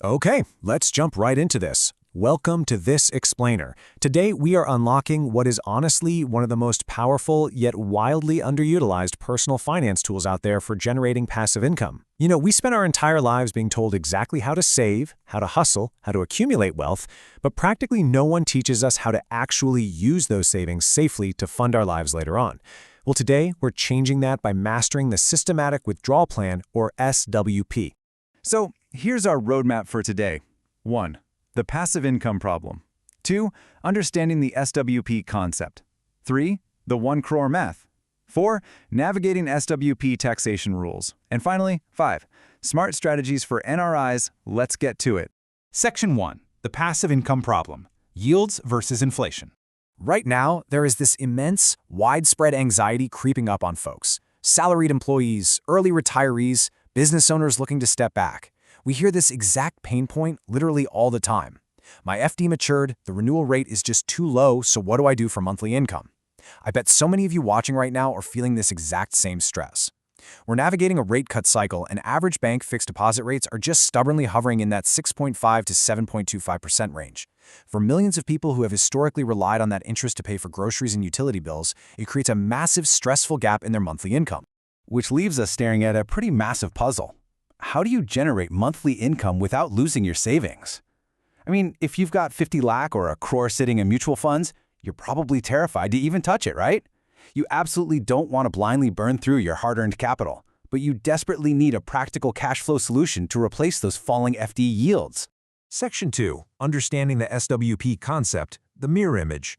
Okay, let's jump right into this. Welcome to This Explainer. Today we are unlocking what is honestly one of the most powerful yet wildly underutilized personal finance tools out there for generating passive income. We spend our entire lives being told exactly how to save, how to hustle, how to accumulate wealth, but practically no one teaches us how to actually use those savings safely to fund our lives later on. Well, today we're changing that by mastering the Systematic Withdrawal Plan, or SWP. So here's our roadmap for today. 1. The passive income problem. 2. Understanding the SWP concept. 3. The 1 crore math. 4. Navigating SWP taxation rules. And finally, 5. Smart strategies for NRIs. Let's get to it. Section 1. The passive income problem. Yields versus inflation. Right now, there is this immense, widespread anxiety creeping up on folks. Salaried employees, early retirees, business owners looking to step back. We hear this exact pain point literally all the time. My FD matured, the renewal rate is just too low, so what do I do for monthly income? I bet so many of you watching right now are feeling this exact same stress. We're navigating a rate cut cycle, and average bank fixed deposit rates are just stubbornly hovering in that 6.5 to 7.25% range. For millions of people who have historically relied on that interest to pay for groceries and utility bills, it creates a massive, stressful gap in their monthly income. Which leaves us staring at a pretty massive puzzle. How do you generate monthly income without losing your savings? I mean, if you've got 50 lakh or a crore sitting in mutual funds, you're probably terrified to even touch it, right? You absolutely don't want to blindly burn through your hard-earned capital, but you desperately need a practical cash flow solution to replace those falling FD yields. Section 2. Understanding the SWP concept, the mirror image.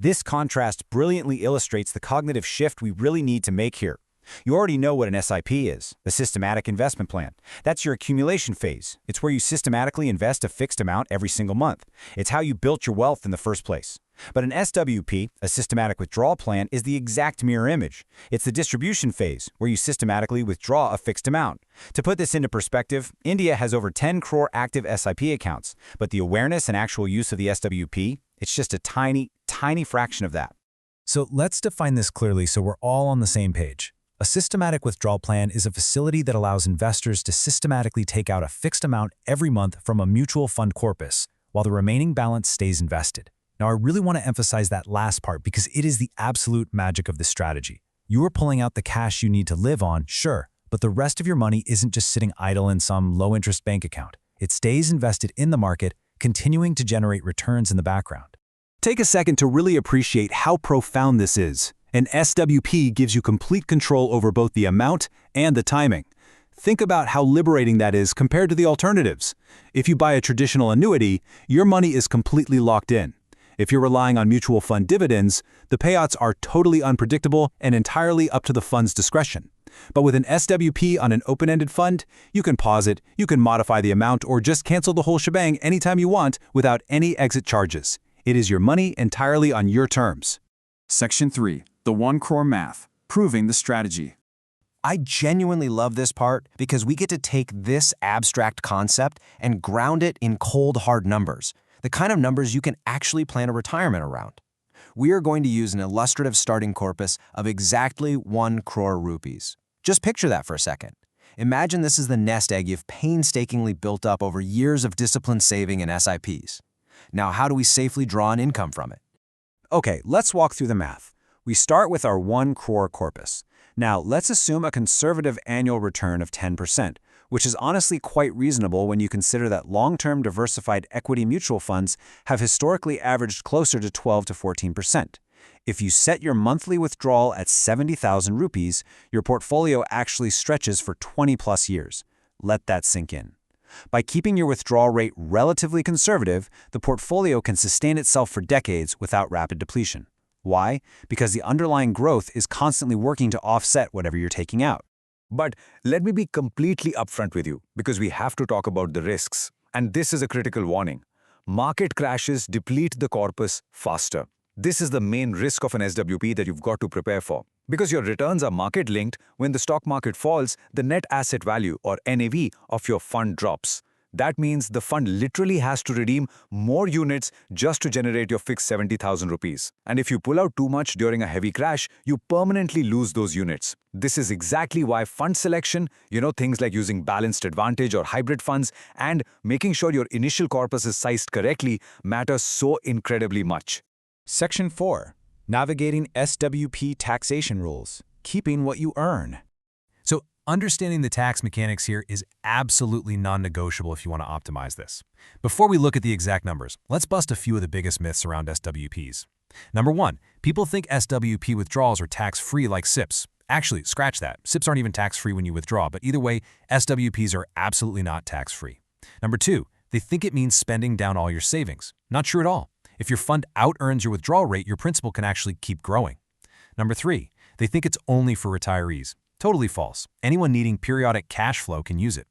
This contrast brilliantly illustrates the cognitive shift we really need to make here. You already know what an SIP is, the systematic investment plan. That's your accumulation phase. It's where you systematically invest a fixed amount every single month. It's how you built your wealth in the first place. But an SWP, a systematic withdrawal plan, is the exact mirror image. It's the distribution phase, where you systematically withdraw a fixed amount. To put this into perspective, India has over 10 crore active SIP accounts, but the awareness and actual use of the SWP, it's just a tiny, tiny fraction of that. So let's define this clearly so we're all on the same page. A systematic withdrawal plan is a facility that allows investors to systematically take out a fixed amount every month from a mutual fund corpus, while the remaining balance stays invested. Now, I really want to emphasize that last part because it is the absolute magic of this strategy. You are pulling out the cash you need to live on, sure, but the rest of your money isn't just sitting idle in some low-interest bank account. It stays invested in the market, continuing to generate returns in the background. Take a second to really appreciate how profound this is. An SWP gives you complete control over both the amount and the timing. Think about how liberating that is compared to the alternatives. If you buy a traditional annuity, your money is completely locked in. If you're relying on mutual fund dividends, the payouts are totally unpredictable and entirely up to the fund's discretion. But with an SWP on an open-ended fund, you can pause it, you can modify the amount, or just cancel the whole shebang anytime you want without any exit charges. It is your money entirely on your terms. Section 3. The 1 crore math. Proving the strategy. I genuinely love this part because we get to take this abstract concept and ground it in cold, hard numbers, the kind of numbers you can actually plan a retirement around. We are going to use an illustrative starting corpus of exactly 1 crore rupees. Just picture that for a second. Imagine this is the nest egg you've painstakingly built up over years of disciplined saving in SIPs. Now, how do we safely draw an income from it? Okay, let's walk through the math. We start with our 1 crore corpus. Now, let's assume a conservative annual return of 10%, which is honestly quite reasonable when you consider that long-term diversified equity mutual funds have historically averaged closer to 12 to 14%. If you set your monthly withdrawal at 70,000 rupees, your portfolio actually stretches for 20-plus years. Let that sink in. By keeping your withdrawal rate relatively conservative, the portfolio can sustain itself for decades without rapid depletion. Why? Because the underlying growth is constantly working to offset whatever you're taking out. But let me be completely upfront with you because we have to talk about the risks. And this is a critical warning. Market crashes deplete the corpus faster. This is the main risk of an SWP that you've got to prepare for. Because your returns are market-linked, when the stock market falls, the net asset value or NAV of your fund drops. That means the fund literally has to redeem more units just to generate your fixed 70,000 rupees. And if you pull out too much during a heavy crash, you permanently lose those units. This is exactly why fund selection, things like using balanced advantage or hybrid funds and making sure your initial corpus is sized correctly matters so incredibly much. Section 4. Navigating SWP taxation rules. Keeping what you earn. So, understanding the tax mechanics here is absolutely non-negotiable if you want to optimize this. Before we look at the exact numbers, let's bust a few of the biggest myths around SWPs. Number 1, people think SWP withdrawals are tax-free like SIPs. Actually, scratch that. SIPs aren't even tax-free when you withdraw, but either way, SWPs are absolutely not tax-free. Number 2, they think it means spending down all your savings. Not true at all. If your fund out-earns your withdrawal rate, your principal can actually keep growing. Number 3, they think it's only for retirees. Totally false. Anyone needing periodic cash flow can use it.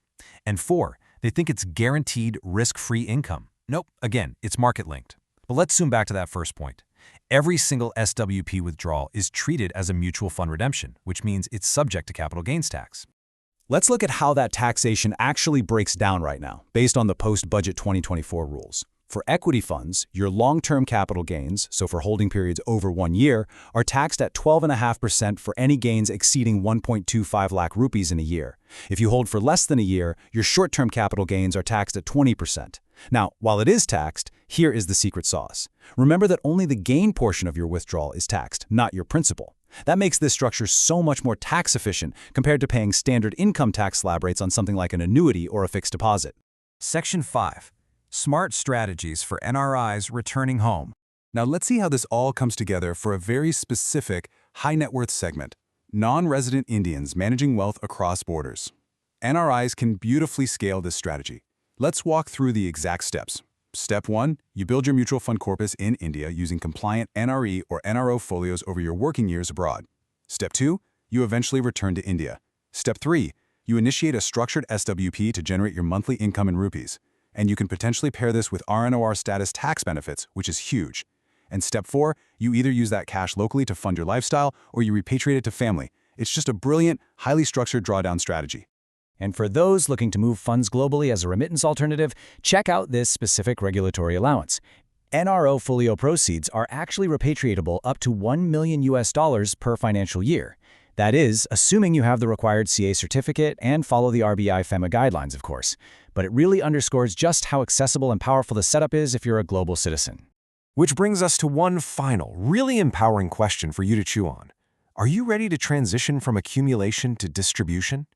And 4, they think it's guaranteed risk-free income. Nope, again, it's market-linked. But let's zoom back to that first point. Every single SWP withdrawal is treated as a mutual fund redemption, which means it's subject to capital gains tax. Let's look at how that taxation actually breaks down right now, based on the post-budget 2024 rules. For equity funds, your long-term capital gains, so for holding periods over 1 year, are taxed at 12.5% for any gains exceeding 1.25 lakh rupees in a year. If you hold for less than a year, your short-term capital gains are taxed at 20%. Now, while it is taxed, here is the secret sauce. Remember that only the gain portion of your withdrawal is taxed, not your principal. That makes this structure so much more tax efficient compared to paying standard income tax slab rates on something like an annuity or a fixed deposit. Section 5. Smart strategies for NRIs returning home. Now let's see how this all comes together for a very specific high net worth segment, non-resident Indians managing wealth across borders. NRIs can beautifully scale this strategy. Let's walk through the exact steps. Step 1, you build your mutual fund corpus in India using compliant NRE or NRO folios over your working years abroad. Step 2, you eventually return to India. Step 3, you initiate a structured SWP to generate your monthly income in rupees. And you can potentially pair this with RNOR status tax benefits, which is huge. And step 4, you either use that cash locally to fund your lifestyle or you repatriate it to family. It's just a brilliant, highly structured drawdown strategy. And for those looking to move funds globally as a remittance alternative, check out this specific regulatory allowance. NRO folio proceeds are actually repatriatable up to $1 million per financial year. That is, assuming you have the required CA certificate and follow the RBI FEMA guidelines, of course. But it really underscores just how accessible and powerful the setup is if you're a global citizen. Which brings us to one final, really empowering question for you to chew on. Are you ready to transition from accumulation to distribution?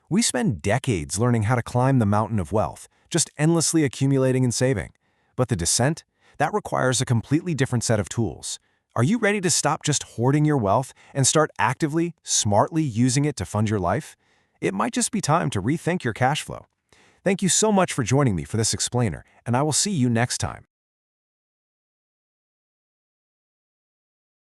We spend decades learning how to climb the mountain of wealth, just endlessly accumulating and saving. But the descent? That requires a completely different set of tools. Are you ready to stop just hoarding your wealth and start actively, smartly using it to fund your life? It might just be time to rethink your cash flow. Thank you so much for joining me for this explainer, and I will see you next time.